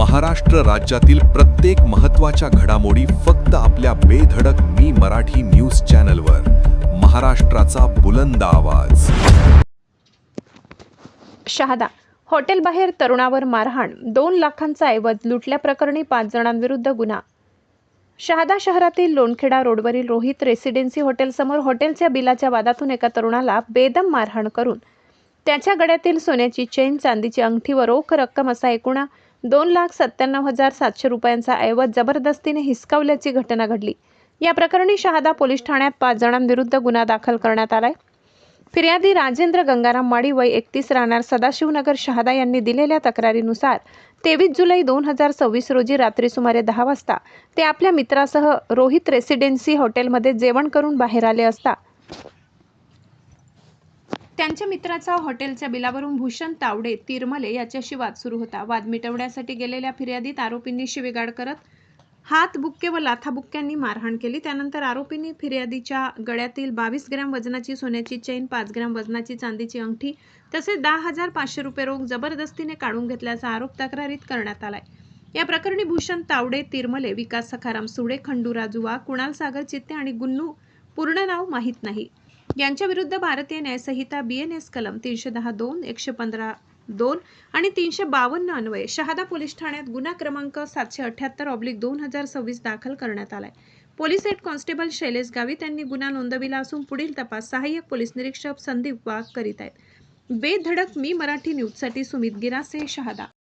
महाराष्ट्र राज्यातील प्रत्येक महत्त्वाच्या घडामोडी फक्त आपल्या बेधडक मी मराठी न्यूज चॅनलवर. महाराष्ट्राचा बुलंद आवाज. शहादा हॉटेलबाहेर तरुणावर मारहाण, 2 लाखांचा ऐवज लुटल्याप्रकरणी 5 जणांविरुद्ध गुन्हा. शहादा शहरातील लोणखेडा रोडवरील रोहित रेसिडेन्सी हॉटेलसमोर हॉटेलच्या बिलाच्या वादातून एका तरुणाला बेदम मारहाण करून त्याच्या गळ्यातील सोन्याची चेन, चांदीची अंगठी व रोख रक्कम असा एकूण 2,97,700 रुपयांचा ऐवज जबरदस्तीने हिसकावल्याची घटना घडली. या प्रकरणी शहादा पोलीस ठाण्यात 5 जणांविरुद्ध गुन्हा दाखल करण्यात आलाय. फिर्यादी राजेंद्र गंगाराम माडी वय 31 राहणार सदाशिवनगर शहादा यांनी दिलेल्या तक्रारीनुसार 23 जुलै 2026 रोजी रात्री सुमारे 10 वाजता ते आपल्या मित्रासह रोहित रेसिडेन्सी हॉटेलमध्ये जेवण करून बाहेर आले असता त्यांच्या मित्राचा हॉटेलच्या बिलावरून भूषण तावडे तिरमले याच्याशी वाद सुरू होता. वाद मिटवण्यासाठी गेलेल्या फिर्यादीत आरोपींनी शिवीगाळ करत हातबुक्के व लाथाबुक्क्यांनी मारहाण केली. त्यानंतर आरोपींनी फिर्यादीच्या गळ्यातील 22 ग्रॅम वजनाची सोन्याची चेन, 5 ग्रॅम वजनाची चांदीची अंगठी तसेच 10,500 रुपये रोख जबरदस्तीने काढून घेतल्याचा आरोप तक्रारीत करण्यात आलाय. या प्रकरणी भूषण तावडे तिरमले, विकास सखाराम सुडे, खंडूराजू वाघ, कुणाल सागर चित्ते आणि गुन्नू पूर्ण नाव माहीत नाही यांच्या विरुद्ध भारतीय न्यायसंहिता BNS कलम 310(2), 115(2) आणि 352 अन्वये शहादा पोलीस ठाण्यात गुन्हा क्रमांक 778/2026 दाखल करण्यात आलाय. Police head constable Shailesh Gavit यांनी गुन्हा नोंदविला असून पुढील तपास सहाय्यक पोलीस निरीक्षक संदीप वाघ करीत आहेत. बेधडक मी मराठी न्यूजसाठी सुमित गिरासे, शहादा.